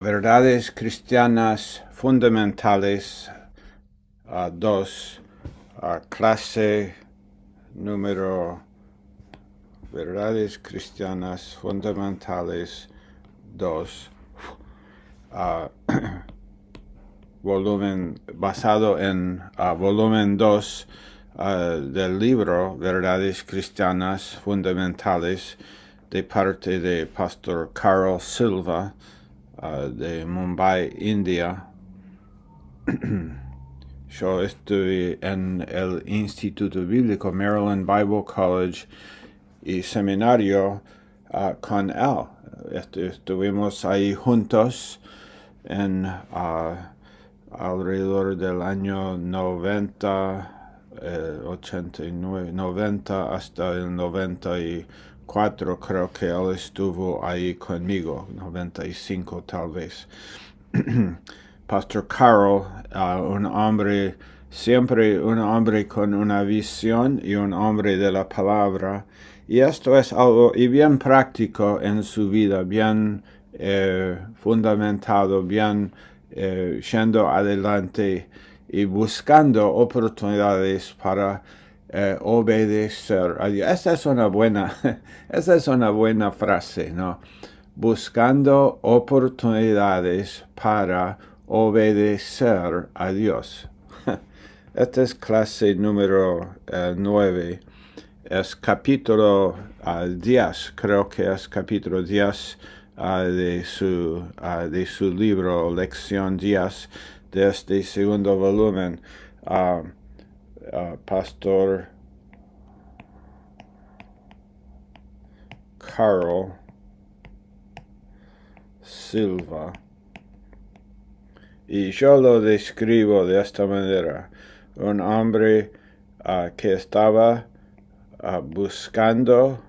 Verdades cristianas fundamentales 2, clase número Verdades cristianas fundamentales 2, volumen basado en volumen 2 del libro Verdades cristianas fundamentales de parte de Pastor Carl Silva de Mumbai, India. Yo estuve en el Instituto Bíblico Maryland Bible College y seminario con él. Estuvimos ahí juntos en alrededor del año 90 hasta el 94, creo que él estuvo ahí conmigo, 95 tal vez. Pastor Carl, siempre un hombre con una visión y un hombre de la palabra, y esto es algo y bien práctico en su vida, bien fundamentado, bien yendo adelante y buscando oportunidades para obedecer a Dios. Esa es una buena frase, ¿no? Buscando oportunidades para obedecer a Dios. Esta es clase número 9. Es capítulo 10, creo que es capítulo 10 de su libro, Lección 10, de este segundo volumen. Pastor Carl Silva. Y yo lo describo de esta manera: un hombre que estaba buscando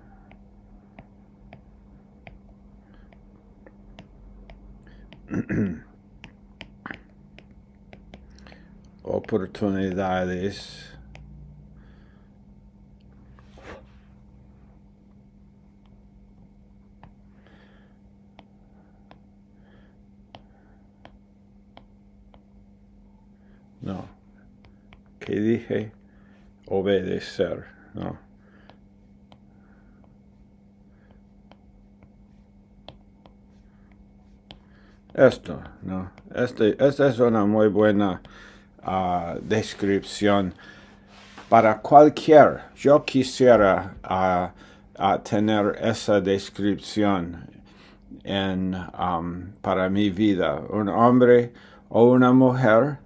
oportunidades no, que dije obedecer, no. Esto, no. Esta es una muy buena descripción para cualquier. Yo quisiera tener esa descripción para mi vida. Un hombre o una mujer,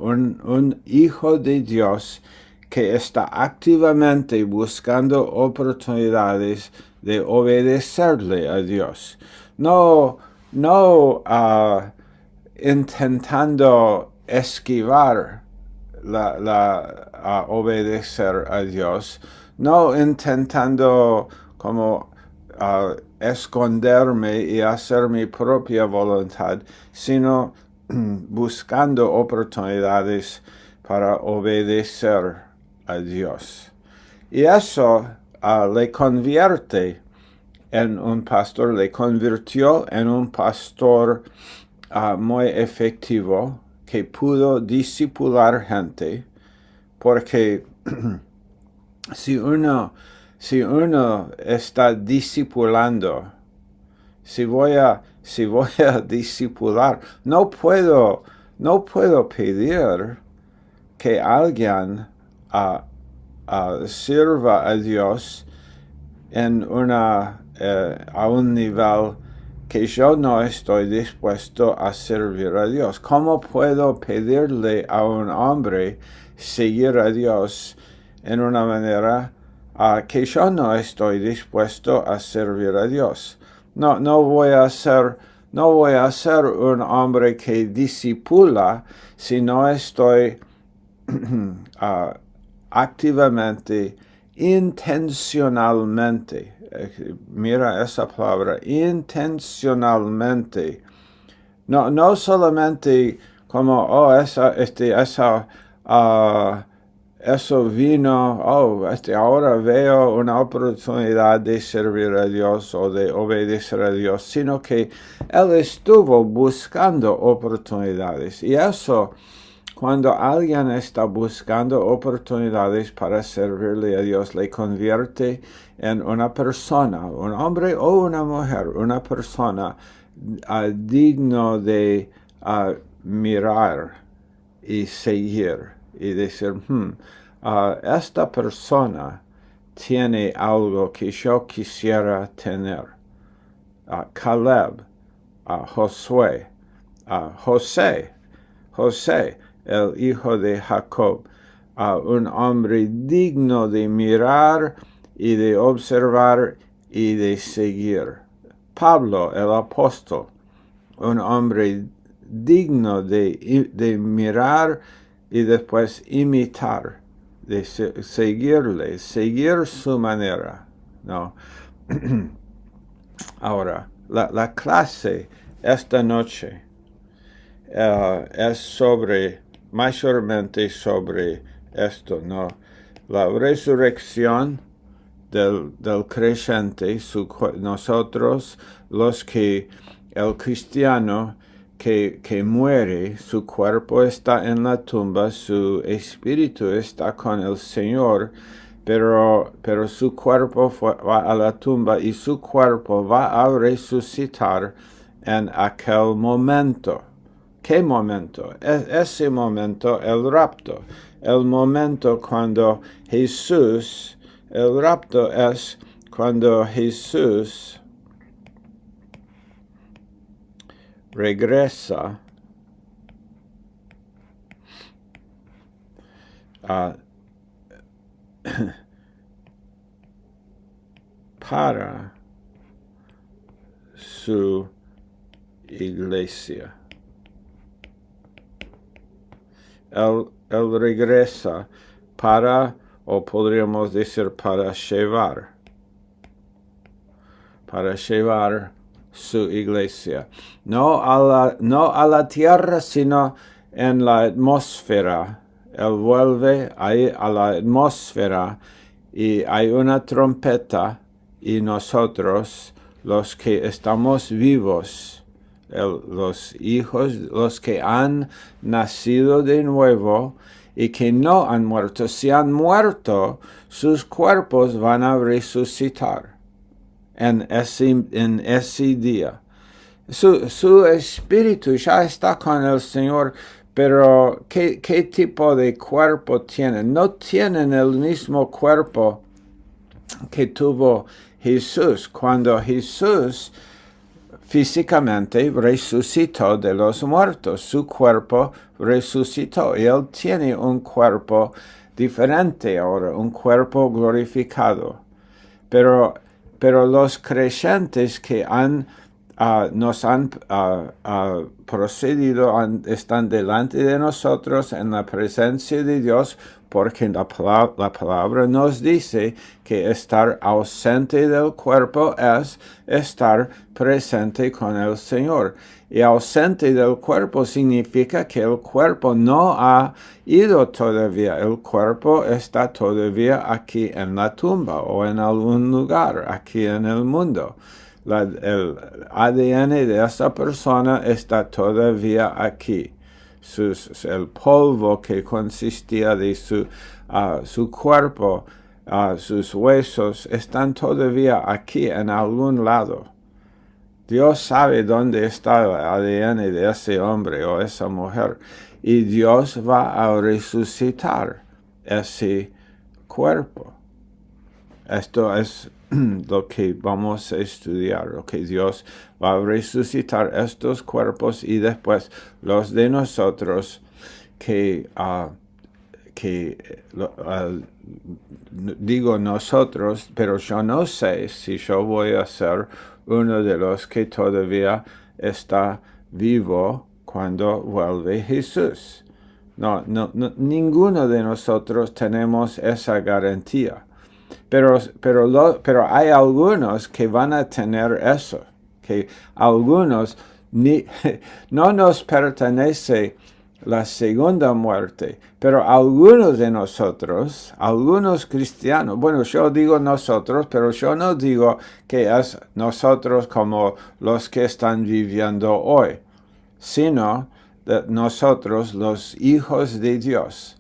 un hijo de Dios que está activamente buscando oportunidades de obedecerle a Dios. No intentando esquivar obedecer a Dios, no intentando como esconderme y hacer mi propia voluntad, sino buscando oportunidades para obedecer a Dios. Y eso le convierte en un pastor, le convirtió en un pastor muy efectivo que pudo discipular gente, porque si uno está discipulando, si voy a discipular, no puedo pedir que alguien sirva a Dios a un nivel que yo no estoy dispuesto a servir a Dios. ¿Cómo puedo pedirle a un hombre seguir a Dios en una manera que yo no estoy dispuesto a servir a Dios? No voy a ser un hombre que discipula si no estoy activamente, intencionalmente, mira esa palabra, intencionalmente, no solamente como, esa eso vino, ahora veo una oportunidad de servir a Dios o de obedecer a Dios, sino que él estuvo buscando oportunidades. Y eso, cuando alguien está buscando oportunidades para servirle a Dios, le convierte en una persona, un hombre o una mujer, una persona digno de mirar y seguir y decir, esta persona tiene algo que yo quisiera tener. Caleb, Josué, José, el hijo de Jacob, un hombre digno de mirar y de observar y de seguir. Pablo, el apóstol, un hombre digno de mirar y después imitar, de seguirle, seguir su manera, ¿no? Ahora, la clase esta noche es mayormente sobre esto, ¿no? La resurrección del creyente, nosotros, el cristiano que muere, su cuerpo está en la tumba, su espíritu está con el Señor, pero su cuerpo va a la tumba y su cuerpo va a resucitar en aquel momento. ¿Qué momento? Ese momento, el rapto. El momento cuando Jesús, el rapto es cuando Jesús regresa para su iglesia. Él regresa para, o podríamos decir para llevar su iglesia. No a la tierra, sino en la atmósfera. Él vuelve ahí a la atmósfera y hay una trompeta y nosotros, los que estamos vivos, los hijos, los que han nacido de nuevo y que no han muerto, si han muerto, sus cuerpos van a resucitar en ese día. Su espíritu ya está con el Señor, pero ¿qué tipo de cuerpo tienen? No tienen el mismo cuerpo que tuvo Jesús. Cuando Jesús físicamente resucitó de los muertos, su cuerpo resucitó y él tiene un cuerpo diferente ahora, un cuerpo glorificado. Pero los creyentes que nos han procedido, están delante de nosotros en la presencia de Dios, porque la palabra nos dice que estar ausente del cuerpo es estar presente con el Señor. Y ausente del cuerpo significa que el cuerpo no ha ido todavía. El cuerpo está todavía aquí en la tumba o en algún lugar aquí en el mundo. El ADN de esa persona está todavía aquí. El polvo que consistía de su cuerpo, sus huesos, están todavía aquí en algún lado. Dios sabe dónde está el ADN de ese hombre o esa mujer. Y Dios va a resucitar ese cuerpo. Esto es lo que vamos a estudiar, lo que Dios va a resucitar estos cuerpos y después los de nosotros digo nosotros, pero yo no sé si yo voy a ser uno de los que todavía está vivo cuando vuelve Jesús. No, ninguno de nosotros tenemos esa garantía. Pero hay algunos que van a tener eso, que algunos no nos pertenece la segunda muerte. Pero algunos de nosotros, algunos cristianos, bueno, yo digo nosotros, pero yo no digo que es nosotros como los que están viviendo hoy, sino de nosotros, los hijos de Dios,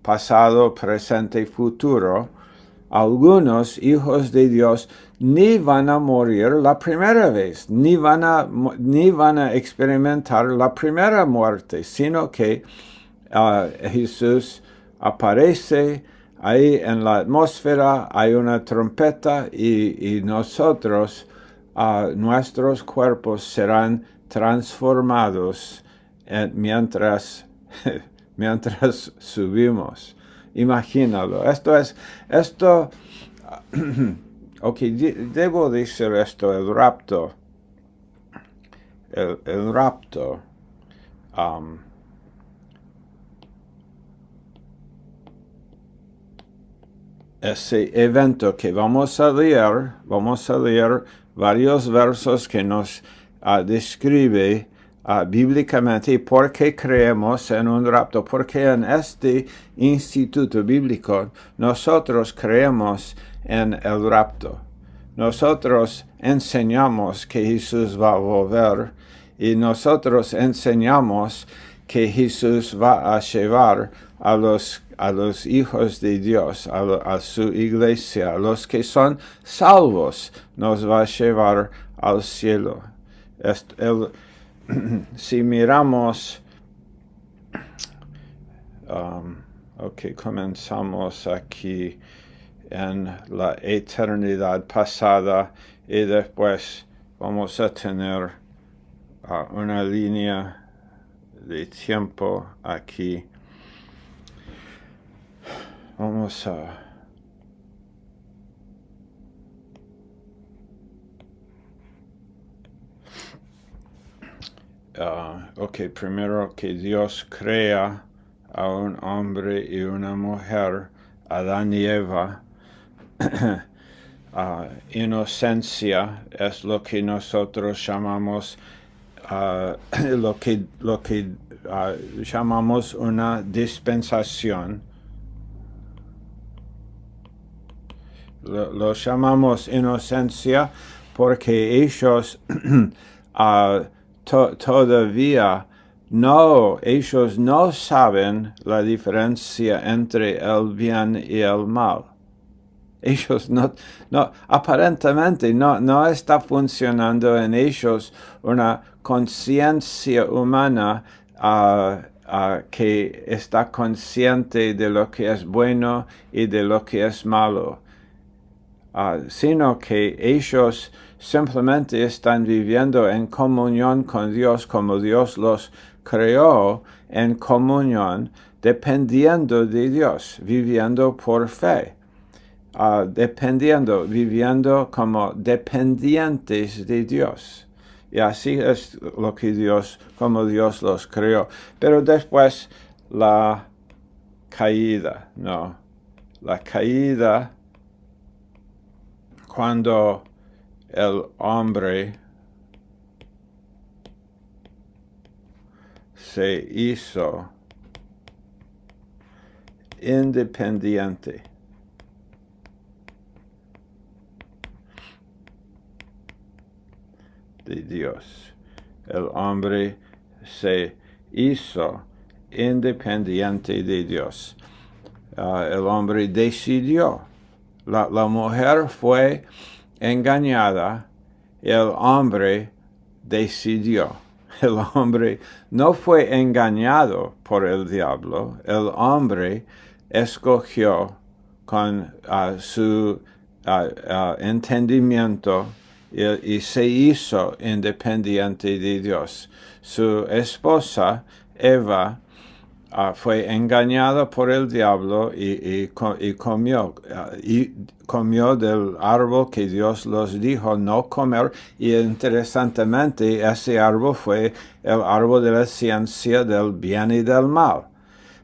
pasado, presente y futuro. Algunos hijos de Dios ni van a morir la primera vez, ni van a experimentar la primera muerte, sino que Jesús aparece ahí en la atmósfera, hay una trompeta y nosotros, nuestros cuerpos serán transformados mientras subimos. Imagínalo. Ok, debo decir esto, el rapto. El rapto. Ese evento que vamos a leer varios versos que nos describe bíblicamente por qué creemos en un rapto, porque en este instituto bíblico nosotros creemos en el rapto. Nosotros enseñamos que Jesús va a volver y nosotros enseñamos que Jesús va a llevar a los hijos de Dios, a su iglesia, a los que son salvos, nos va a llevar al cielo. Si miramos, comenzamos aquí en la eternidad pasada y después vamos a tener una línea de tiempo aquí. Vamos a primero que Dios crea a un hombre y una mujer, Adán y Eva. Inocencia es lo que nosotros llamamos lo que llamamos una dispensación. Lo llamamos inocencia porque ellos todavía ellos no saben la diferencia entre el bien y el mal. Ellos aparentemente no está funcionando en ellos una conciencia humana que está consciente de lo que es bueno y de lo que es malo. Sino que ellos simplemente están viviendo en comunión con Dios como Dios los creó en comunión, dependiendo de Dios, viviendo por fe. Viviendo como dependientes de Dios. Y así es como Dios los creó. Pero después la caída, cuando el hombre se hizo independiente de Dios. El hombre se hizo independiente de Dios. El hombre decidió. La mujer fue engañada. El hombre decidió. El hombre no fue engañado por el diablo. El hombre escogió con su entendimiento y se hizo independiente de Dios. Su esposa, Eva, fue engañada por el diablo y comió del árbol que Dios los dijo no comer. Y interesantemente, ese árbol fue el árbol de la ciencia del bien y del mal.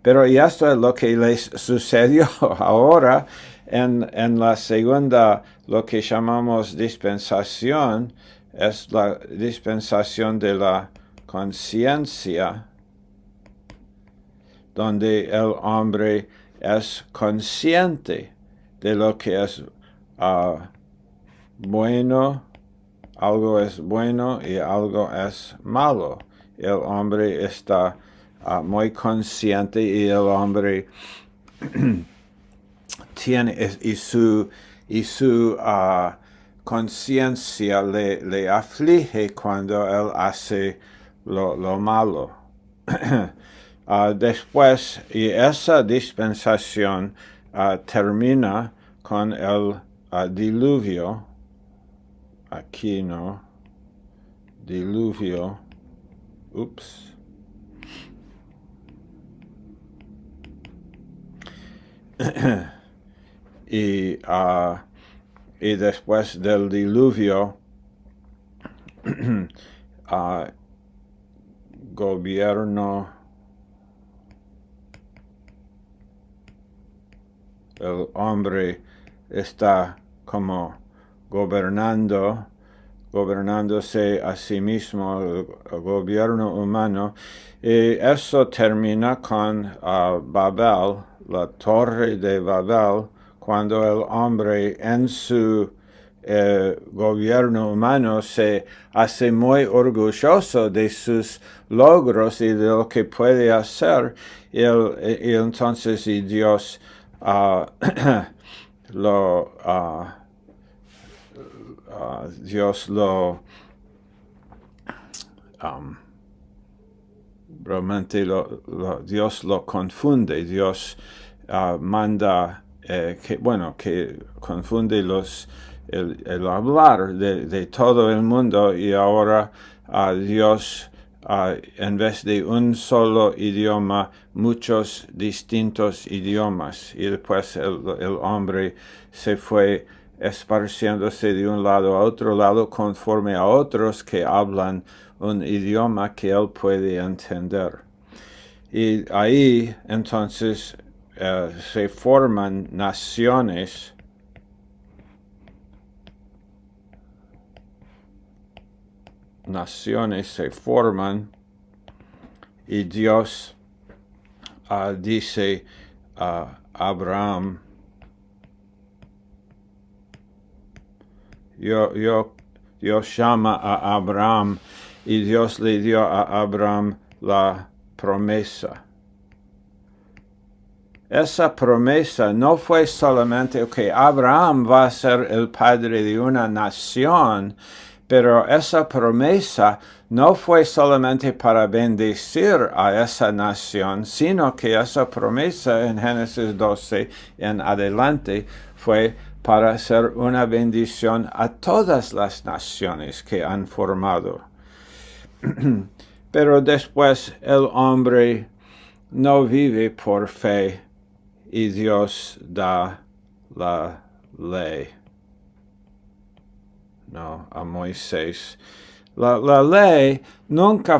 Pero y esto es lo que les sucedió ahora en la segunda, lo que llamamos dispensación, es la dispensación de la conciencia donde el hombre es consciente de lo que es bueno, algo es bueno y algo es malo. El hombre está muy consciente y el hombre tiene y su conciencia le aflige cuando él hace lo malo. Después, y esa dispensación termina con el diluvio. Aquí no. Diluvio. Ups. y después del diluvio, gobierno, el hombre está como gobernándose a sí mismo, el gobierno humano, y eso termina con Babel, la torre de Babel, cuando el hombre en su gobierno humano se hace muy orgulloso de sus logros y de lo que puede hacer, y entonces Dios Dios realmente Dios lo confunde. Dios manda que confunde el hablar de todo el mundo, y ahora Dios en vez de un solo idioma, muchos distintos idiomas, y después el hombre se fue esparciéndose de un lado a otro lado conforme a otros que hablan un idioma que él puede entender. Y ahí entonces se forman naciones se forman, y Dios dice a Abraham, Dios llama a Abraham, y Dios le dio a Abraham la promesa. Esa promesa no fue solamente que Abraham va a ser el padre de una nación, pero esa promesa no fue solamente para bendecir a esa nación, sino que esa promesa en Génesis 12 en adelante fue para hacer una bendición a todas las naciones que han formado. Pero después el hombre no vive por fe, y Dios da la ley. No, a Moisés. La ley nunca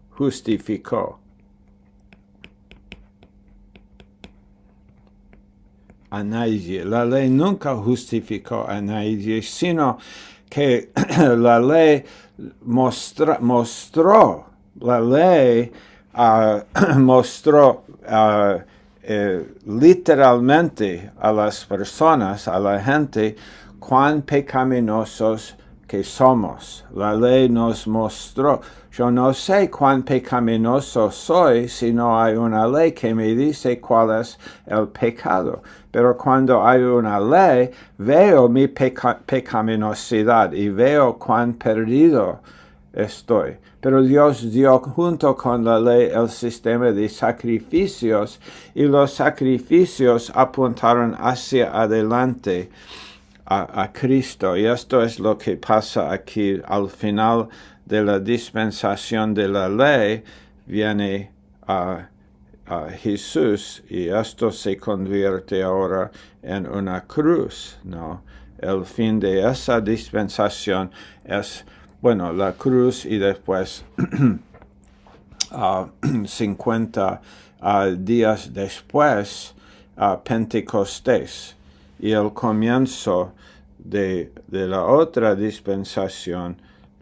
justificó a nadie. La ley nunca justificó a nadie, sino que la ley mostró literalmente a las personas, a la gente, cuán pecaminosos que somos. La ley nos mostró. Yo no sé cuán pecaminoso soy si no hay una ley que me dice cuál es el pecado. Pero cuando hay una ley, veo mi pecaminosidad y veo cuán perdido estoy. Pero Dios dio junto con la ley el sistema de sacrificios, y los sacrificios apuntaron hacia adelante a Cristo. Y esto es lo que pasa aquí al final de la dispensación de la ley. Viene a Jesús, y esto se convierte ahora en una cruz, ¿no? El fin de esa dispensación es, la cruz, y después 50 días después, Pentecostés, y el comienzo de la otra dispensación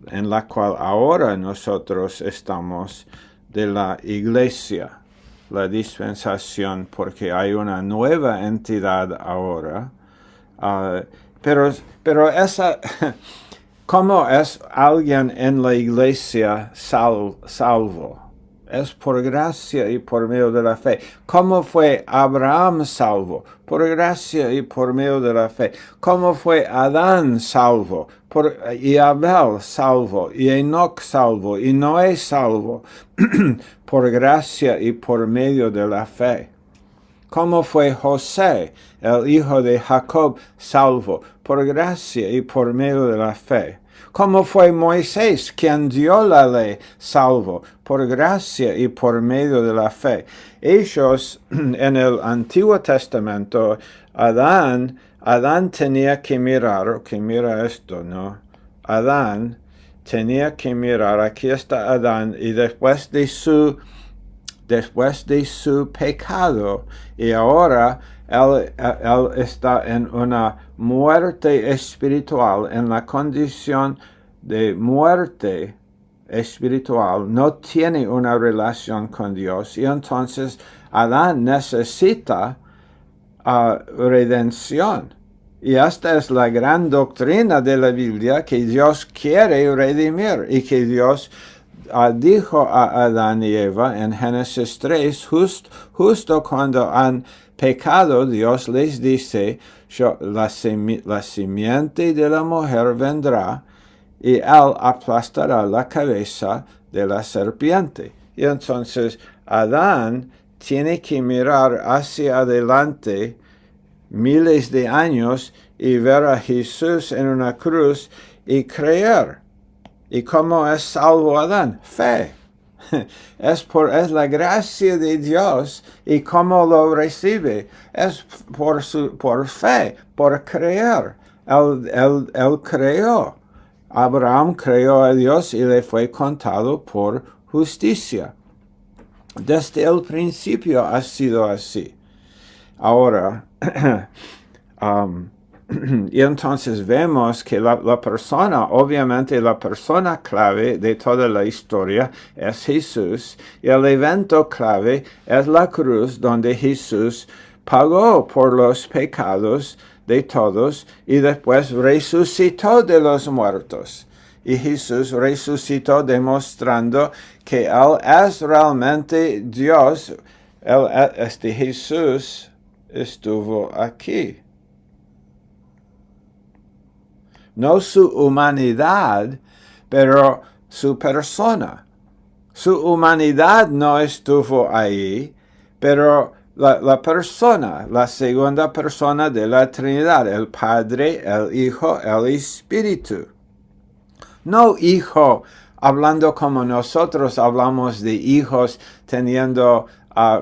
en la cual ahora nosotros estamos de la iglesia, la dispensación, porque hay una nueva entidad ahora. Pero esa, ¿cómo es alguien en la iglesia salvo? Es por gracia y por medio de la fe. ¿Cómo fue Abraham salvo? Por gracia y por medio de la fe. ¿Cómo fue Adán salvo? Y Abel salvo, y Enoch salvo, y Noé salvo, por gracia y por medio de la fe. ¿Cómo fue José, el hijo de Jacob, salvo? Por gracia y por medio de la fe. ¿Cómo fue Moisés, quien dio la ley, salvo? Por gracia y por medio de la fe. Ellos, en el Antiguo Testamento, Adán tenía que mirar, que mira esto, ¿no? Adán tenía que mirar, aquí está Adán, y después de su pecado, y ahora él está en una muerte espiritual, en la condición de muerte espiritual, no tiene una relación con Dios, y entonces Adán necesita redención. Y esta es la gran doctrina de la Biblia, que Dios quiere redimir, y que Dios dijo a Adán y Eva en Génesis 3, justo cuando han pecado, Dios les dice, la simiente de la mujer vendrá y él aplastará la cabeza de la serpiente. Y entonces Adán tiene que mirar hacia adelante miles de años y ver a Jesús en una cruz y creer. ¿Y cómo es salvo Adán? Fe. Es la gracia de Dios. ¿Y cómo lo recibe? Es por fe, por creer. Él creó. Abraham creó a Dios y le fue contado por justicia. Desde el principio ha sido así. Ahora, y entonces vemos que la persona, obviamente la persona clave de toda la historia es Jesús, y el evento clave es la cruz donde Jesús pagó por los pecados de todos y después resucitó de los muertos. Y Jesús resucitó demostrando que Él es realmente Dios. Jesús estuvo aquí. No su humanidad, pero su persona. Su humanidad no estuvo ahí, pero la persona, la segunda persona de la Trinidad, el Padre, el Hijo, el Espíritu. No hijo, hablando como nosotros hablamos de hijos, teniendo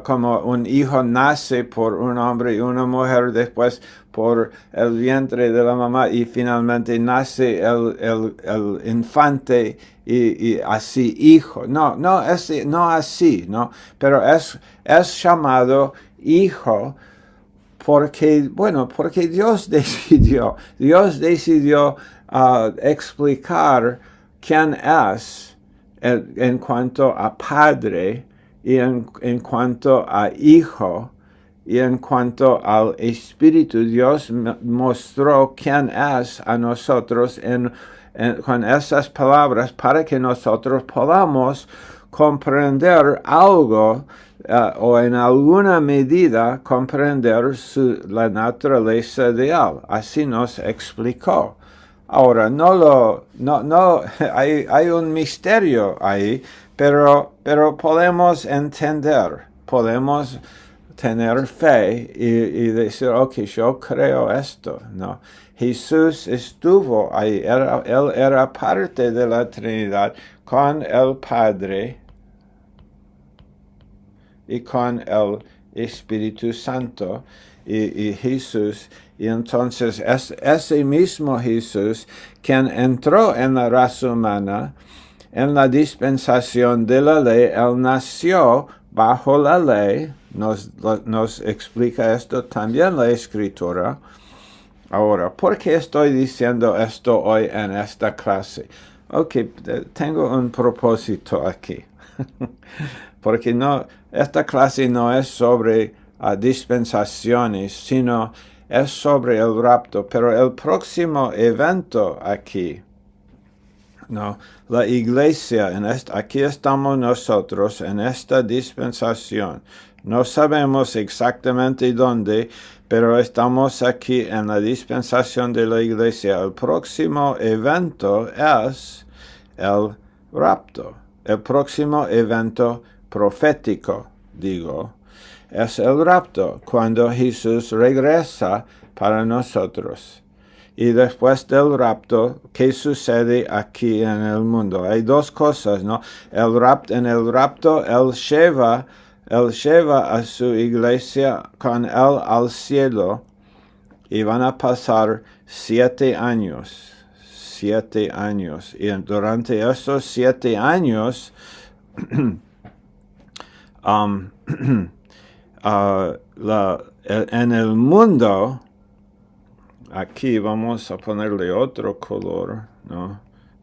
como un hijo nace por un hombre y una mujer, después por el vientre de la mamá y finalmente nace el infante y así hijo. No así, ¿no? Pero es llamado hijo porque Dios decidió explicar quién es en cuanto a padre y en cuanto a hijo y en cuanto al Espíritu. Dios mostró quién es a nosotros con esas palabras para que nosotros podamos comprender algo o en alguna medida comprender la naturaleza de Él. Así nos explicó. Ahora, hay un misterio ahí, pero podemos entender, podemos tener fe y decir, ok, yo creo esto. No, Jesús estuvo ahí, Él era parte de la Trinidad con el Padre y con el Espíritu Santo y Jesús. Y entonces ese mismo Jesús, quien entró en la raza humana, en la dispensación de la ley, Él nació bajo la ley. Nos explica esto también la Escritura. Ahora, ¿por qué estoy diciendo esto hoy en esta clase? Ok, tengo un propósito aquí. Porque esta clase no es sobre dispensaciones, sino es sobre el rapto. Pero el próximo evento aquí, no, la iglesia, aquí estamos nosotros en esta dispensación. No sabemos exactamente dónde, pero estamos aquí en la dispensación de la iglesia. El próximo evento es el rapto. El próximo evento profético, digo, es el rapto, cuando Jesús regresa para nosotros. Y después del rapto, ¿qué sucede aquí en el mundo? Hay dos cosas, ¿no? En el rapto, Él lleva a su iglesia con Él al cielo y van a pasar 7 años. 7 años. Y durante esos 7 años, en el mundo, aquí vamos a ponerle otro color, ¿no?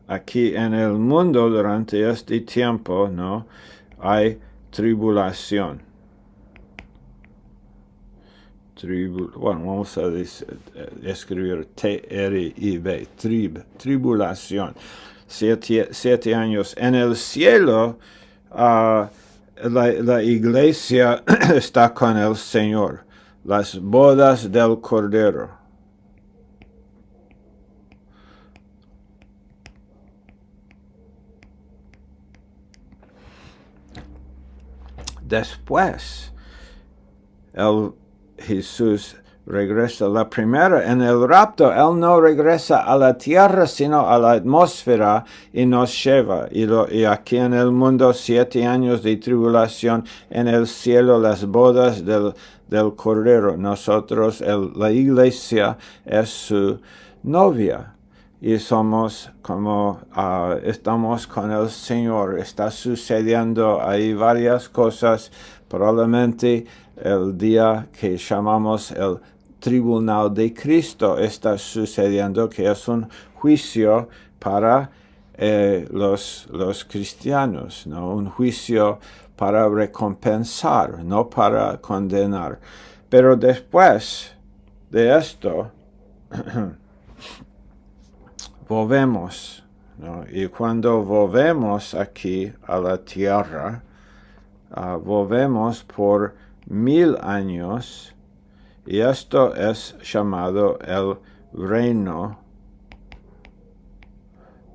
Aquí en el mundo durante este tiempo, ¿no? Hay tribulación. Bueno, vamos a escribir T-R-I-B, tribulación. 7 años. En el cielo, la iglesia está con el Señor. Las bodas del Cordero. Después, Jesús regresa. La primera, en el rapto, Él no regresa a la tierra, sino a la atmósfera y nos lleva. Y aquí en el mundo, 7 años de tribulación, en el cielo, las bodas del Cordero. Nosotros, la iglesia, es su novia. Y somos estamos con el Señor. Está sucediendo ahí varias cosas. Probablemente el día que llamamos el Tribunal de Cristo está sucediendo, que es un juicio para los cristianos, ¿no? Un juicio para recompensar, no para condenar. Pero después de esto, volvemos, ¿no? Y cuando volvemos aquí a la tierra, volvemos por 1000 años, y esto es llamado el reino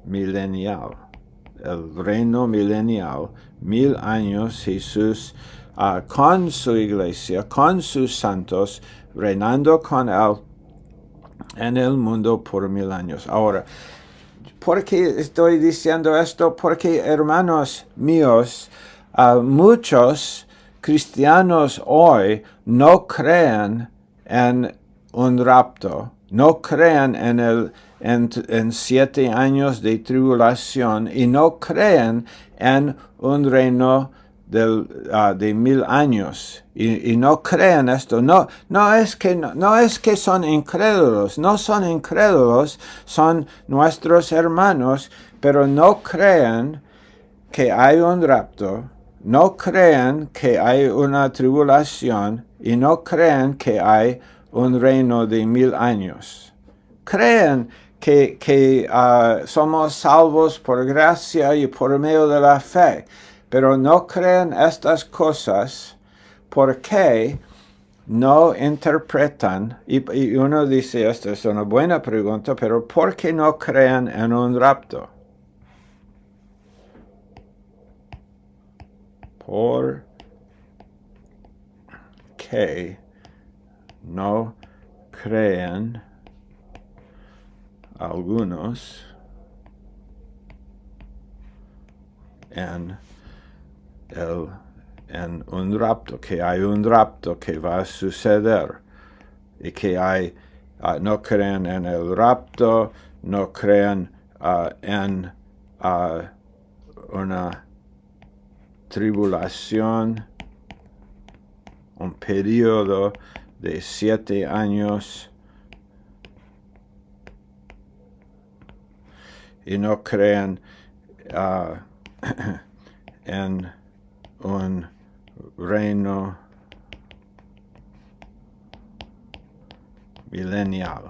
milenial. El reino milenial, 1000 años, Jesús con su iglesia, con sus santos, reinando con Él en el mundo por 1000 años. Ahora, ¿por qué estoy diciendo esto? Porque, hermanos míos, muchos cristianos hoy no creen en un rapto, no creen en 7 años de tribulación y no creen en un reino de 1000 años y no creen esto. No es que son incrédulos, no son incrédulos, son nuestros hermanos, pero no creen que hay un rapto, no creen que hay una tribulación y no creen que hay un reino de 1000 años. Creen que somos salvos por gracia y por medio de la fe, pero no creen estas cosas porque no interpretan, y uno dice, esta es una buena pregunta, pero ¿por qué no creen en un rapto? ¿Por qué no creen algunos en un rapto, que hay un rapto que va a suceder y que no creen en el rapto, no creen en una tribulación, un periodo de 7 años. y no creen en un reino milenial.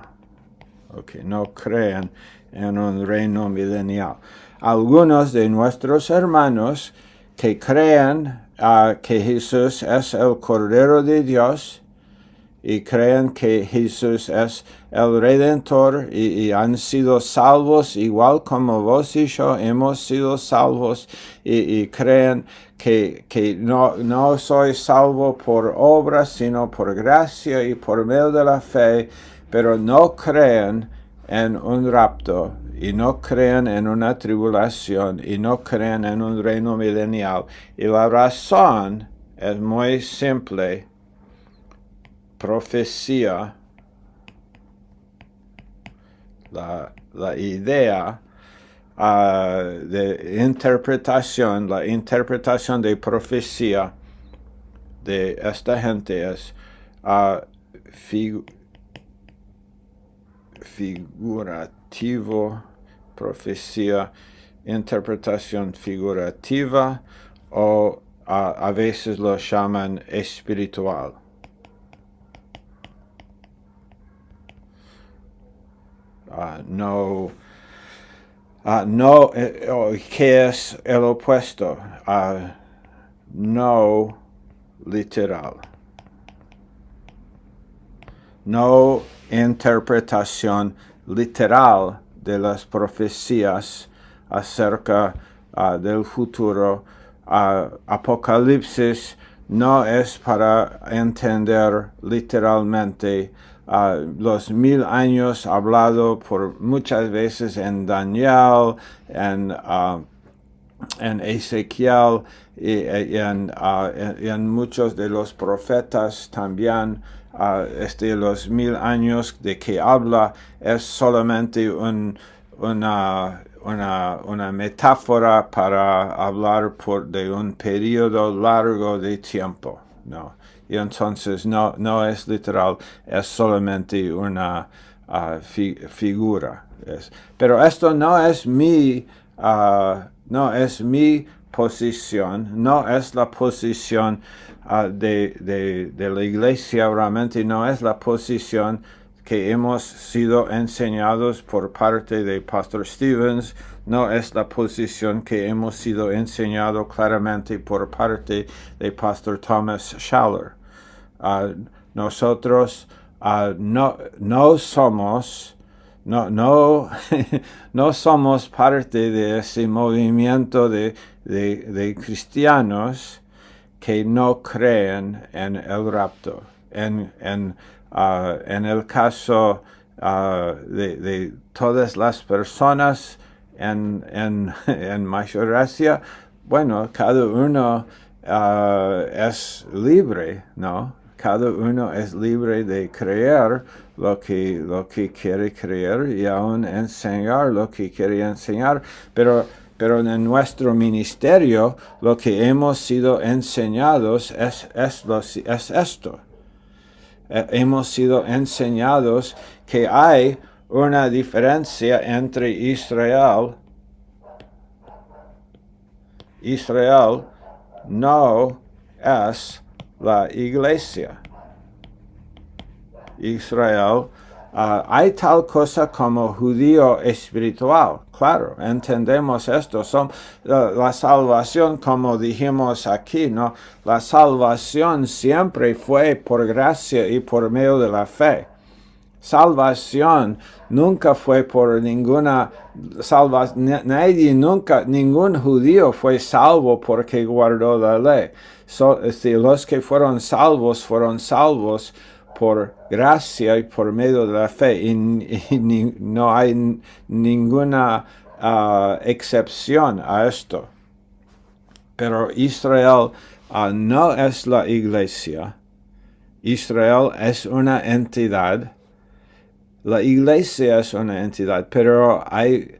Okay, no creen en un reino milenial. Algunos de nuestros hermanos que creen que Jesús es el Cordero de Dios y creen que Jesús es el Redentor y han sido salvos igual como vos y yo hemos sido salvos y creen que no soy salvo por obras sino por gracia y por medio de la fe, pero no creen en un rapto y no creen en una tribulación y no creen en un reino milenial. Y la razón es muy simple. Profecía, la idea de interpretación, la interpretación de profecía de esta gente es figurativo, profecía, interpretación figurativa, o a veces lo llaman espiritual. ¿Qué es el opuesto? No literal. No interpretación literal de las profecías acerca del futuro. Apocalipsis no es para entender literalmente los 1000 años hablado por muchas veces en Daniel, en Ezequiel y en muchos de los profetas también. Los 1000 años de que habla es solamente una metáfora para hablar de un periodo largo de tiempo, ¿no? Y entonces no es literal, es solamente una figura. Pero esto no es mi posición, no es la posición de la iglesia, realmente no es la posición que hemos sido enseñados por parte de Pastor Stevens, no es la posición que hemos sido enseñados claramente por parte de Pastor Thomas Schaller. Nosotros no somos no somos parte de ese movimiento de cristianos que no creen en el rapto. En el caso de todas las personas en mayoría, bueno, cada uno es libre, ¿no? Cada uno es libre de creer lo que quiere creer y aún enseñar lo que quiere enseñar, pero en nuestro ministerio lo que hemos sido enseñados es esto. Hemos sido enseñados que hay una diferencia entre Israel no es la iglesia. Israel, hay tal cosa como judío espiritual, claro, entendemos esto. La salvación, como dijimos aquí, ¿no? La salvación siempre fue por gracia y por medio de la fe. Salvación nunca fue por ninguna ningún judío fue salvo porque guardó la ley. Los que fueron salvos por gracia y por medio de la fe, y no hay ninguna excepción a esto. Pero Israel no es la iglesia. Israel es una entidad. La iglesia es una entidad, pero hay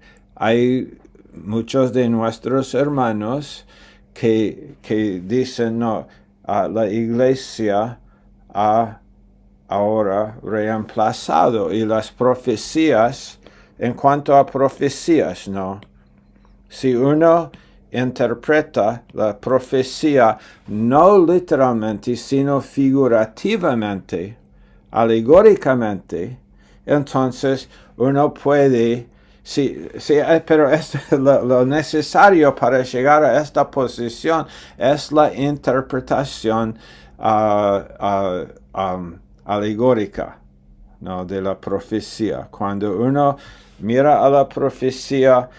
muchos de nuestros hermanos que dicen, no, la iglesia ha ahora reemplazado y las profecías en cuanto a profecías, ¿no? Si uno interpreta la profecía no literalmente, sino figurativamente, alegóricamente, entonces uno puede, pero lo necesario para llegar a esta posición es la interpretación alegórica, ¿no? De la profecía. Cuando uno mira a la profecía,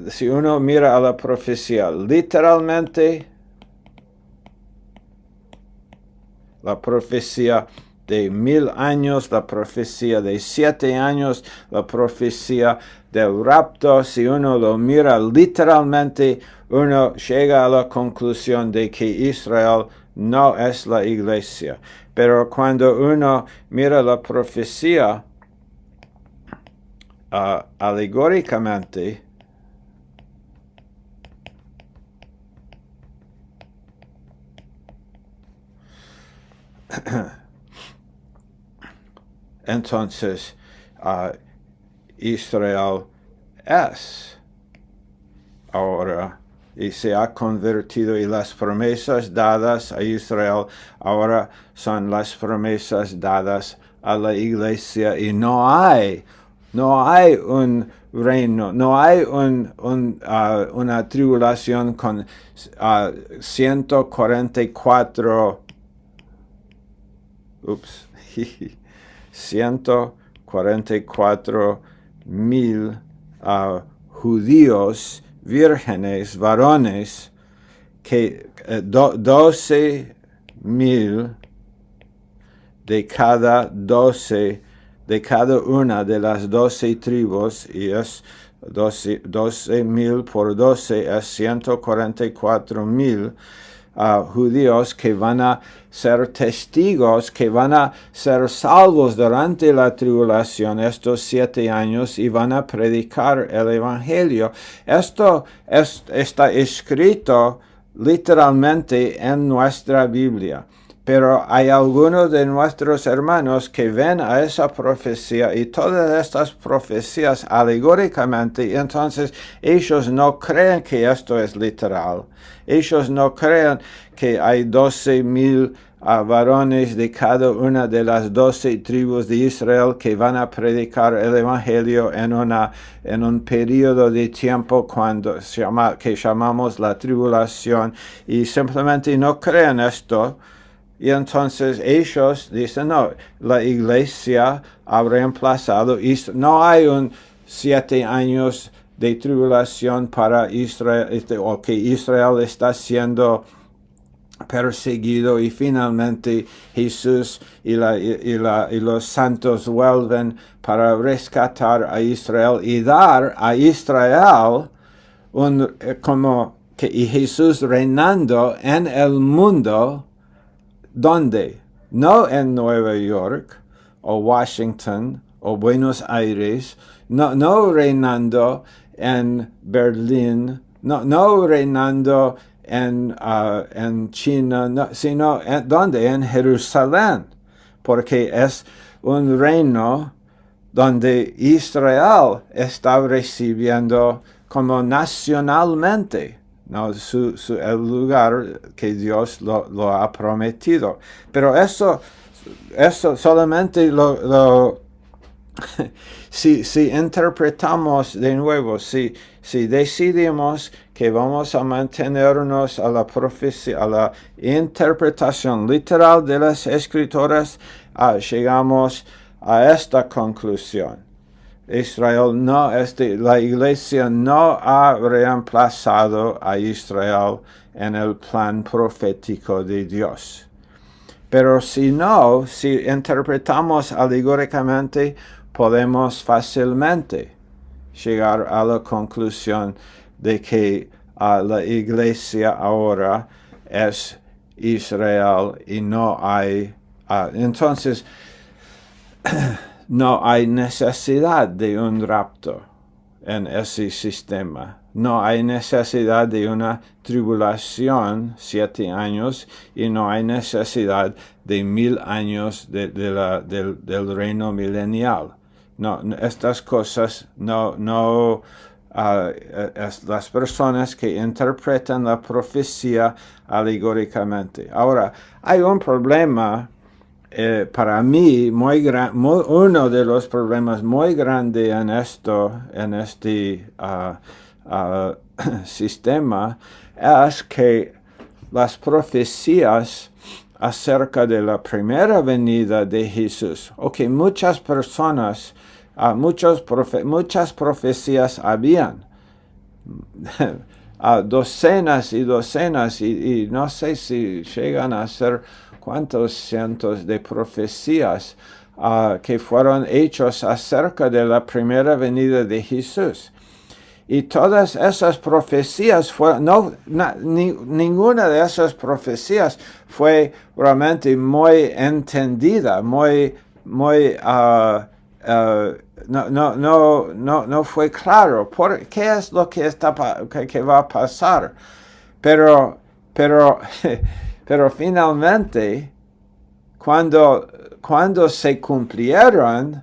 si uno mira a la profecía literalmente, la profecía de 1000 años, la profecía de 7 años, la profecía del rapto, si uno lo mira literalmente, uno llega a la conclusión de que Israel no es la iglesia. Pero cuando uno mira la profecía alegóricamente, entonces Israel es ahora y se ha convertido, y las promesas dadas a Israel ahora son las promesas dadas a la iglesia, y no hay un reino, no hay una tribulación con 144 144,000 judíos vírgenes, varones, que 12,000 de cada una de las 12 tribus, y es 12,000 por 12 es 144,000 judíos que van a ser testigos, que van a ser salvos durante la tribulación estos 7 años y van a predicar el evangelio. Esto está escrito literalmente en nuestra Biblia. Pero hay algunos de nuestros hermanos que ven a esa profecía y todas estas profecías alegóricamente, y entonces ellos no creen que esto es literal. Ellos no creen que hay 12,000 varones de cada una de las 12 tribus de Israel que van a predicar el evangelio en un periodo de tiempo que llamamos la tribulación, y simplemente no creen esto. Y entonces ellos dicen, no, la iglesia ha reemplazado, no hay un 7 años de tribulación para Israel, o que Israel está siendo perseguido y finalmente Jesús y los santos vuelven para rescatar a Israel y dar a Israel y Jesús reinando en el mundo. ¿Dónde? No en Nueva York o Washington o Buenos Aires, no reinando en Berlín, no reinando en China, sino ¿dónde? En Jerusalén, porque es un reino donde Israel está recibiendo como nacionalmente, ¿no? El lugar que Dios lo ha prometido. Pero eso solamente si interpretamos de nuevo, si decidimos que vamos a mantenernos a la profecía, a la interpretación literal de las escrituras, llegamos a esta conclusión. La iglesia no ha reemplazado a Israel en el plan profético de Dios. Pero si interpretamos alegóricamente, podemos fácilmente llegar a la conclusión de que la iglesia ahora es Israel y no hay, entonces, no hay necesidad de un rapto en ese sistema. No hay necesidad de una tribulación, 7 años, y no hay necesidad de 1000 años del reino milenial. estas cosas no es las personas que interpretan la profecía alegóricamente. Ahora, hay un problema para mí uno de los problemas muy grandes en este sistema es que las profecías acerca de la primera venida de Jesús. Muchas personas, muchas profecías habían, docenas y docenas, y no sé si llegan a ser cuántos cientos de profecías que fueron hechos acerca de la primera venida de Jesús. Y todas esas profecías ninguna de esas profecías fue realmente muy entendida, no fue claro qué es lo que que va a pasar. Pero finalmente, cuando se cumplieron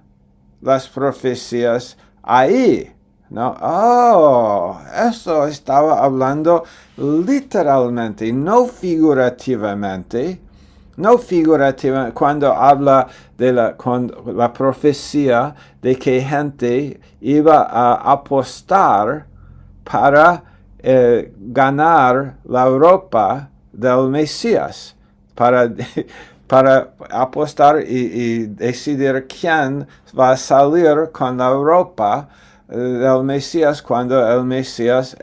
las profecías, ahí, ¿no? Eso estaba hablando literalmente, no figurativamente. No figurativamente, cuando habla de la profecía de que gente iba a apostar para ganar la ropa del Mesías, para apostar y decidir quién va a salir con la ropa del Mesías cuando el Mesías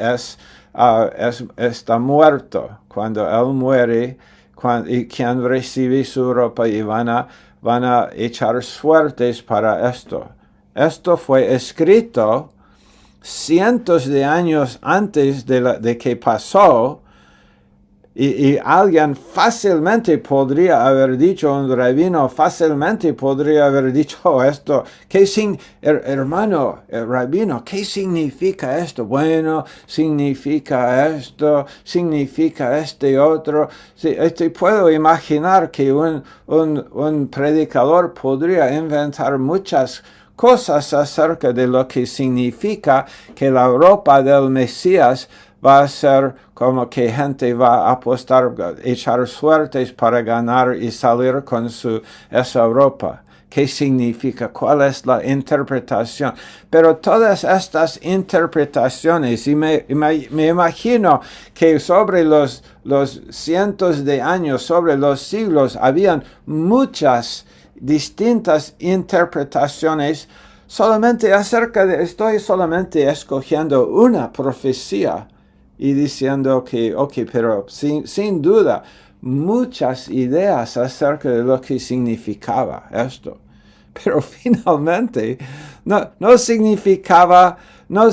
está muerto, cuando él muere, y quien recibe su ropa, y van a echar suertes para esto. Esto fue escrito cientos de años antes de que pasó, y alguien fácilmente podría haber dicho, un rabino fácilmente podría haber dicho esto. Hermano, rabino, ¿qué significa esto? Bueno, significa esto, significa este otro. Sí, puedo imaginar que un predicador podría inventar muchas cosas acerca de lo que significa que la ropa del Mesías va a ser como que gente va a apostar, echar suertes para ganar y salir con esa ropa. ¿Qué significa? ¿Cuál es la interpretación? Pero todas estas interpretaciones, y me imagino que sobre los cientos de años, sobre los siglos, habían muchas distintas interpretaciones solamente estoy solamente escogiendo una profecía y diciendo que, pero sin duda, muchas ideas acerca de lo que significaba esto. Pero finalmente, no significaba, no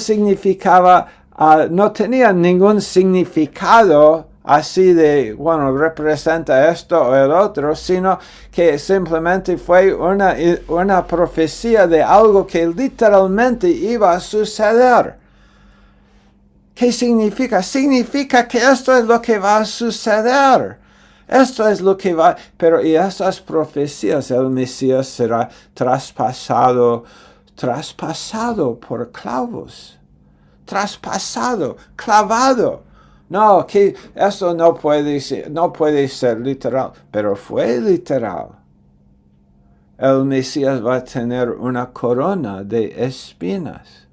tenía ningún significado así de, bueno, representa esto o el otro, sino que simplemente fue una profecía de algo que literalmente iba a suceder. ¿Qué significa? Significa que esto es lo que va a suceder. Esto es lo que va, pero y esas profecías, el Mesías será traspasado por clavos, traspasado, clavado. No, que eso no puede ser literal, pero fue literal. El Mesías va a tener una corona de espinas.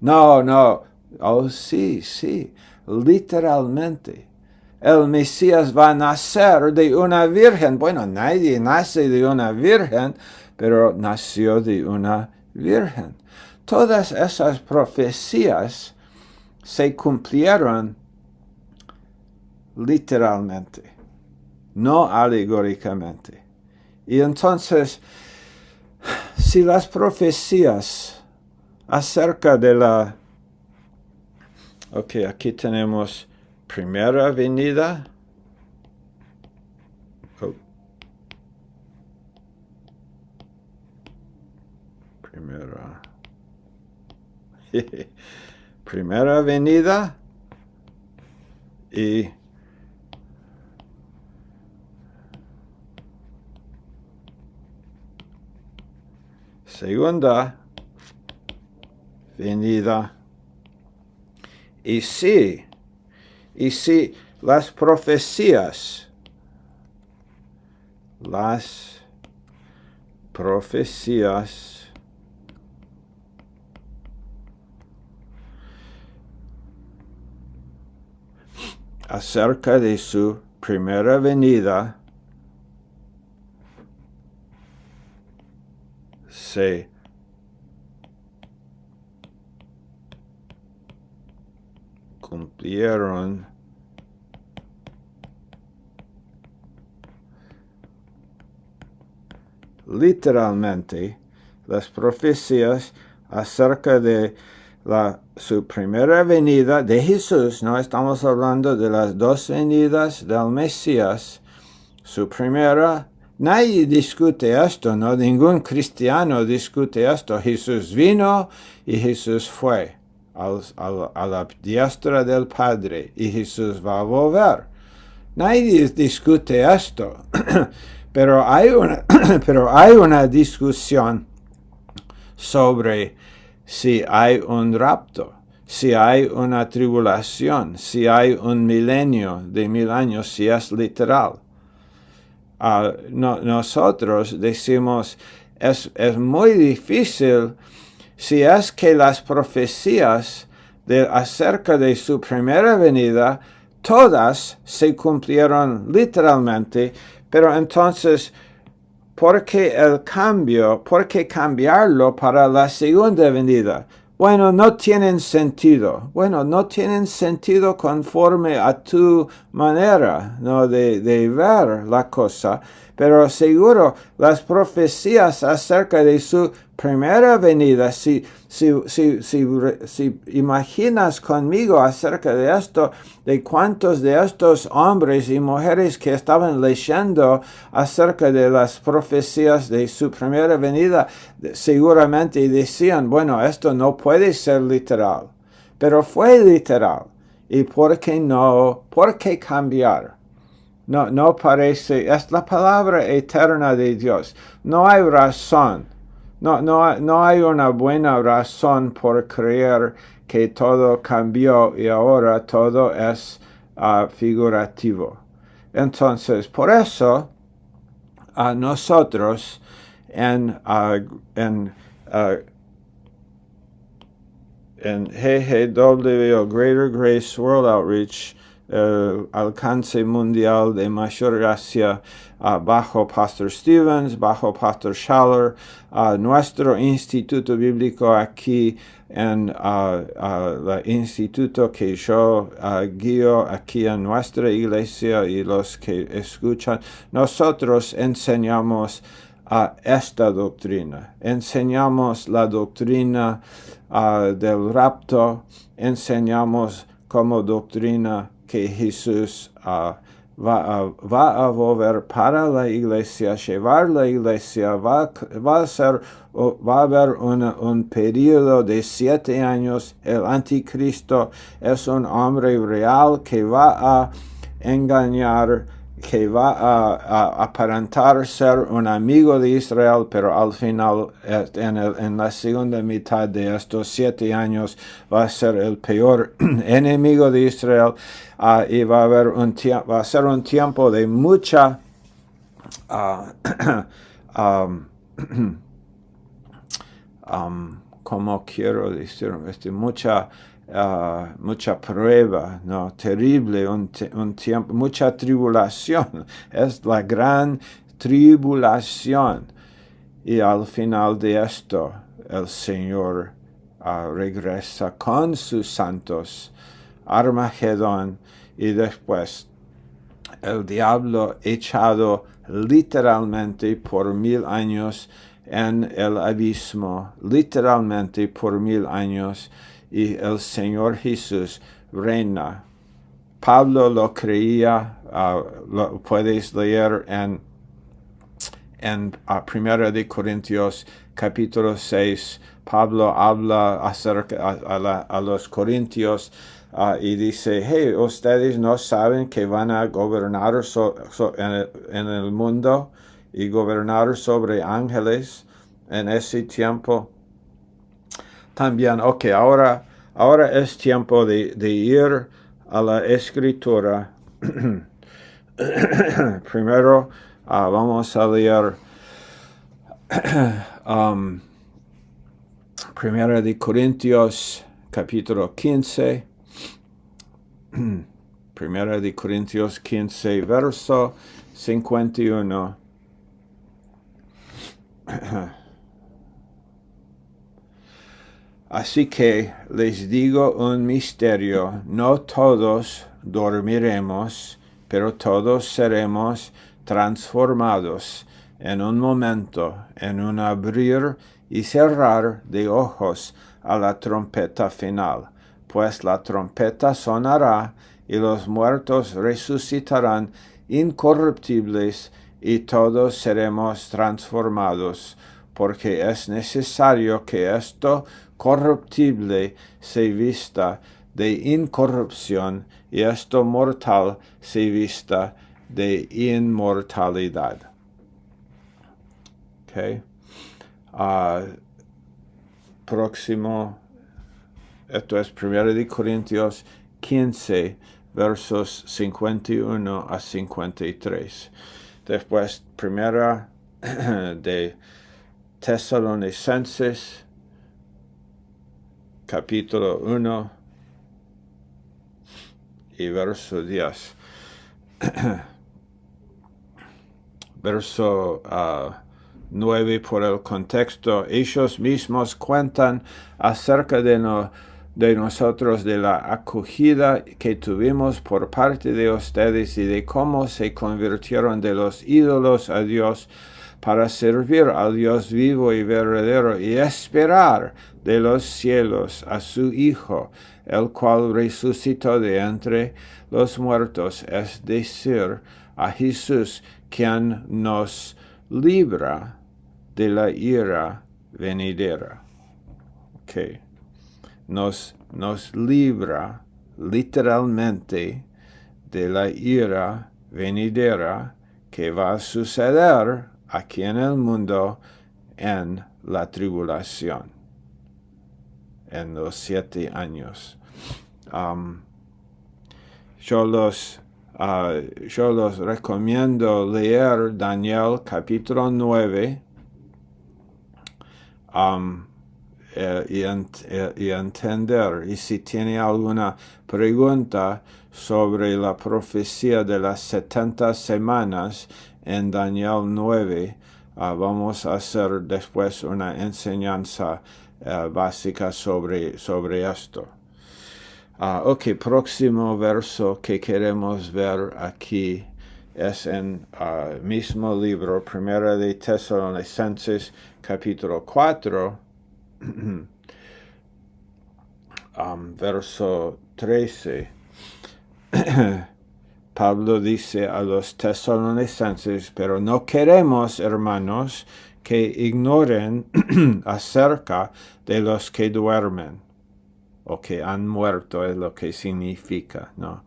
No, oh sí, literalmente. El Mesías va a nacer de una virgen. Bueno, nadie nace de una virgen, pero nació de una virgen. Todas esas profecías se cumplieron literalmente, no alegóricamente. Y entonces, si las profecías acerca de la... aquí tenemos primera venida. Primera venida y segunda venida. Y sí, las profecías acerca de su primera venida se cumplieron literalmente. Las profecías acerca de su primera venida de Jesús, no estamos hablando de las dos venidas del Mesías. Su primera, nadie discute esto, no, ningún cristiano discute esto. Jesús vino y Jesús fue a la diestra del Padre y Jesús va a volver. Nadie discute esto, pero hay una discusión sobre si hay un rapto, si hay una tribulación, si hay un milenio de 1000 años, si es literal. Nosotros decimos, es muy difícil si es que las profecías acerca de su primera venida, todas se cumplieron literalmente, pero entonces, ¿por qué el cambio? ¿Por qué cambiarlo para la segunda venida? Bueno, no tienen sentido. Bueno, no tienen sentido conforme a tu manera, ¿no? de ver la cosa. Pero seguro las profecías acerca de su primera venida, si imaginas conmigo acerca de esto, de cuántos de estos hombres y mujeres que estaban leyendo acerca de las profecías de su primera venida, seguramente decían, bueno, esto no puede ser literal, pero fue literal. ¿Y por qué no? ¿Por qué cambiar? No parece, es la palabra eterna de Dios. No hay razón. No hay una buena razón por creer que todo cambió y ahora todo es figurativo. Entonces, por eso, nosotros en GGW o Greater Grace World Outreach, alcance mundial de mayor gracia, bajo Pastor Stevens, bajo Pastor Schaller, nuestro instituto bíblico aquí en el instituto que yo guío aquí en nuestra iglesia y los que escuchan, nosotros enseñamos esta doctrina. Enseñamos la doctrina del rapto, enseñamos como doctrina que Jesús va a volver para la iglesia, llevar la iglesia, va a haber un periodo de 7 años. El anticristo es un hombre real que va a engañar, que va a aparentar ser un amigo de Israel, pero al final, en la segunda mitad de estos 7 años, va a ser el peor enemigo de Israel, y va a ser un tiempo de mucha como quiero decir, mucha prueba, no, terrible, un tiempo, mucha tribulación, es la gran tribulación. Y al final de esto, el Señor regresa con sus santos, Armagedón, y después el diablo echado literalmente por 1000 años en el abismo, literalmente por 1000 años, y el Señor Jesús reina. Pablo lo creía, lo puedes leer en 1 de Corintios capítulo 6. Pablo habla acerca a los corintios y dice, hey, ustedes no saben que van a gobernar en el mundo y gobernar sobre ángeles. en ese tiempo. También, ok, ahora es tiempo de ir a la escritura. Primero vamos a leer Primera de Corintios, capítulo 15. Primera de Corintios 15, verso 51. Así que les digo un misterio, no todos dormiremos, pero todos seremos transformados en un momento, en un abrir y cerrar de ojos a la trompeta final, pues la trompeta sonará y los muertos resucitarán incorruptibles y todos seremos transformados, porque es necesario que esto corruptible se vista de incorrupción y esto mortal se vista de inmortalidad. Okay. Próximo, esto es 1 de Corintios 15, versos 51 a 53. Después, 1 de Tesalonicenses, capítulo 1 y verso 10. Verso 9 por el contexto. Ellos mismos cuentan acerca de nosotros, de la acogida que tuvimos por parte de ustedes y de cómo se convirtieron de los ídolos a Dios para servir al Dios vivo y verdadero y esperar de los cielos a su Hijo, el cual resucitó de entre los muertos, es decir, a Jesús, quien nos libra de la ira venidera. Okay. Nos libra literalmente de la ira venidera que va a suceder aquí en el mundo en la tribulación, en los 7 años. Yo los recomiendo leer Daniel capítulo 9 y entender. Y si tiene alguna pregunta sobre la profecía de las 70 semanas en Daniel 9, vamos a hacer después una enseñanza básica sobre esto. Ok, próximo verso que queremos ver aquí es en mismo libro, Primera de Tesalonicenses, capítulo 4, verso 13. Pablo dice a los tesalonicenses, pero no queremos, hermanos, que ignoren acerca de los que duermen, o que han muerto, es lo que significa, ¿no?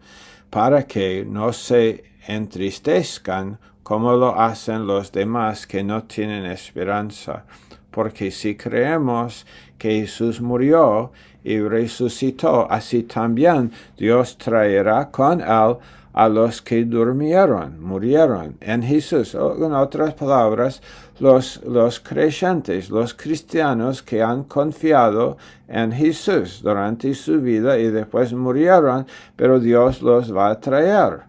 Para que no se entristezcan como lo hacen los demás que no tienen esperanza. Porque si creemos que Jesús murió y resucitó, así también Dios traerá con él a los que murieron en Jesús. O, en otras palabras, los creyentes, los cristianos que han confiado en Jesús durante su vida y después murieron, pero Dios los va a traer.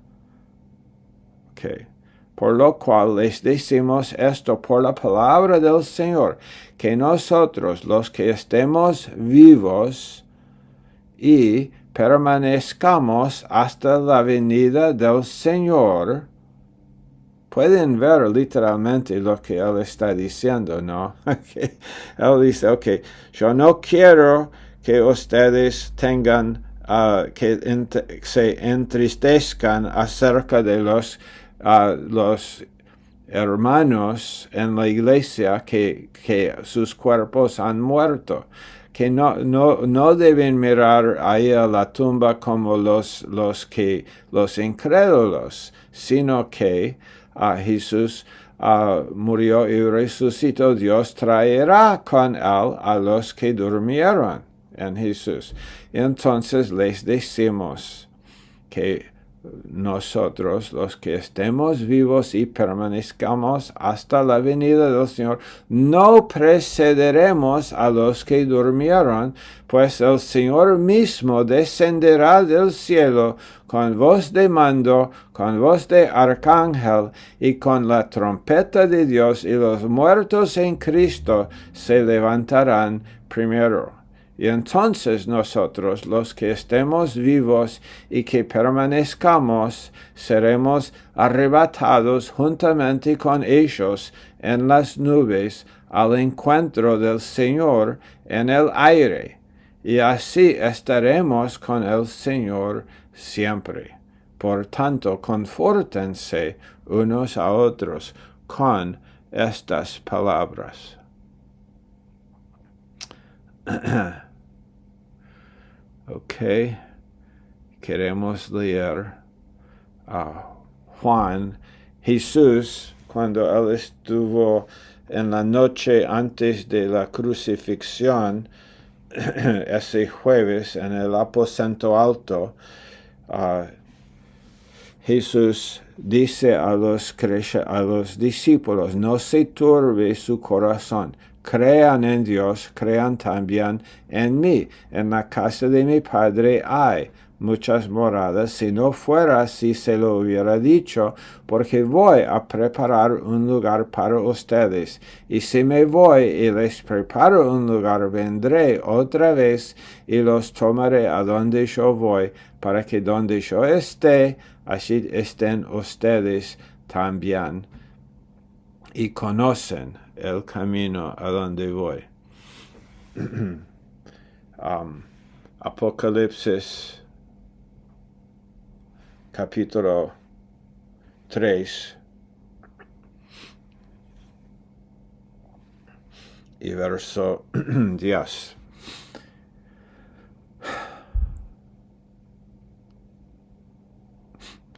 Okay. Por lo cual les decimos esto por la palabra del Señor, que nosotros, los que estemos vivos y permanezcamos hasta la venida del Señor. Pueden ver literalmente lo que él está diciendo, ¿no? Él dice, ok, yo no quiero que ustedes tengan, se entristezcan acerca de los hermanos en la iglesia que sus cuerpos han muerto. Que no deben mirar ahí a la tumba como los incrédulos, sino que Jesús murió y resucitó, Dios traerá con él a los que durmieron en Jesús. Entonces les decimos que nosotros, los que estemos vivos y permanezcamos hasta la venida del Señor, no precederemos a los que durmieron, pues el Señor mismo descenderá del cielo con voz de mando, con voz de arcángel y con la trompeta de Dios, y los muertos en Cristo se levantarán primero. Y entonces nosotros, los que estemos vivos y que permanezcamos, seremos arrebatados juntamente con ellos en las nubes al encuentro del Señor en el aire. Y así estaremos con el Señor siempre. Por tanto, confórtense unos a otros con estas palabras. Ok, queremos leer a Juan. Jesús, cuando él estuvo en la noche antes de la crucifixión, ese jueves en el aposento alto, Jesús dice a los discípulos, no se turbe su corazón. Crean en Dios, crean también en mí. En la casa de mi Padre hay muchas moradas. Si no fuera así, se lo hubiera dicho, porque voy a preparar un lugar para ustedes. Y si me voy y les preparo un lugar, vendré otra vez y los tomaré a donde yo voy, para que donde yo esté, así estén ustedes también. Y conocen el camino a donde voy. Apocalipsis capítulo 3 y verso 10.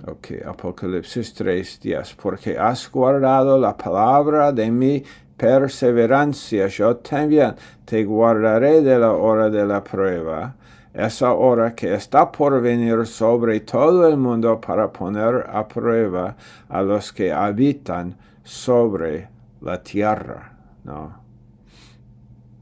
Ok, Apocalipsis 3:10. Porque has guardado la palabra de mi perseverancia, yo también te guardaré de la hora de la prueba, esa hora que está por venir sobre todo el mundo para poner a prueba a los que habitan sobre la tierra. ¿No?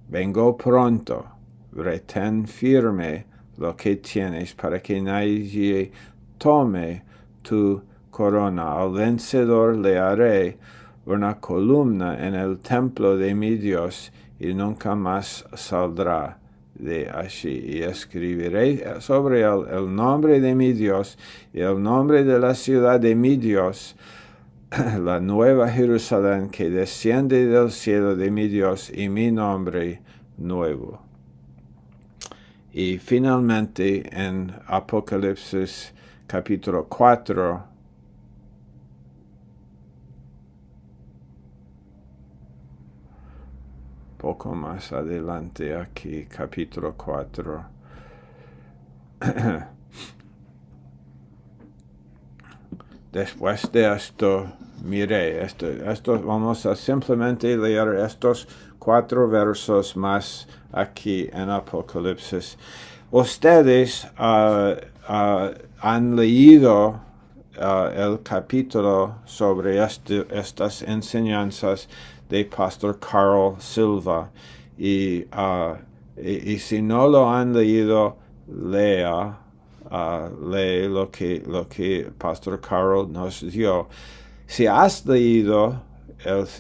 Vengo pronto, retén firme lo que tienes para que nadie tome tu corona. Al vencedor le haré una columna en el templo de mi Dios y nunca más saldrá de allí. Y escribiré sobre él el nombre de mi Dios y el nombre de la ciudad de mi Dios, la nueva Jerusalén que desciende del cielo de mi Dios, y mi nombre nuevo. Y finalmente en Apocalipsis capítulo 4, poco más adelante aquí, capítulo 4. Después de esto, miré, vamos a simplemente leer estos 4 versos más aquí en Apocalipsis. Ustedes han leído el capítulo sobre estas enseñanzas de Pastor Carl Silva, y si no lo han leído, lee lo que Pastor Carl nos dio. Si has leído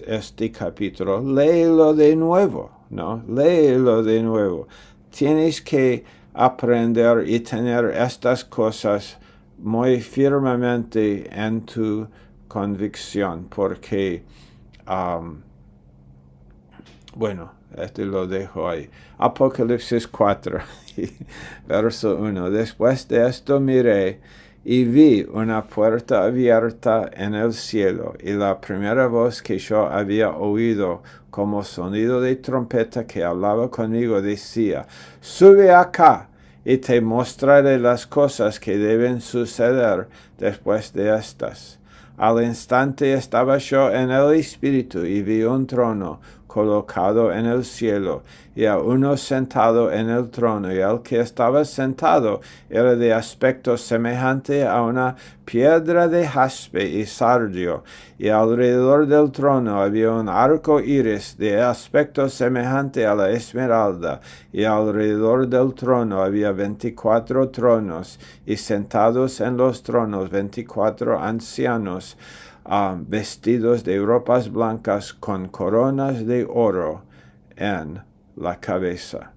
este capítulo, léelo de nuevo, ¿no? Léelo de nuevo. Tienes que aprender y tener estas cosas muy firmemente en tu convicción, porque, bueno, lo dejo ahí. Apocalipsis 4, verso 1. Después de esto miré y vi una puerta abierta en el cielo, y la primera voz que yo había oído como sonido de trompeta que hablaba conmigo decía: sube acá y te mostraré las cosas que deben suceder después de estas. Al instante estaba yo en el espíritu y vi un trono colocado en el cielo, y a uno sentado en el trono, y el que estaba sentado era de aspecto semejante a una piedra de jaspe y sardio, y alrededor del trono había un arco iris de aspecto semejante a la esmeralda, y alrededor del trono había 24 tronos, y sentados en los tronos 24 ancianos, vestidos de ropas blancas con coronas de oro en la cabeza.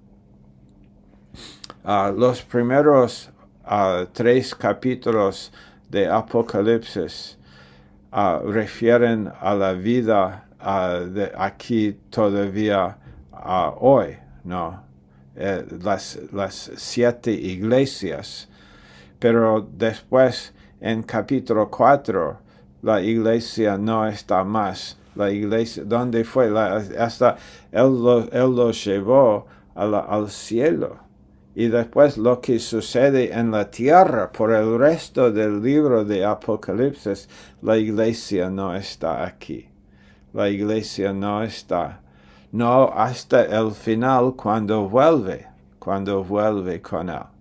Los primeros 3 capítulos de Apocalipsis refieren a la vida de aquí todavía hoy, ¿no? Las 7 iglesias. Pero después, en capítulo 4, la iglesia no está más. La iglesia, ¿dónde fue? Hasta él lo llevó al cielo. Y después lo que sucede en la tierra por el resto del libro de Apocalipsis, la iglesia no está aquí. La iglesia no está. No hasta el final cuando vuelve con él.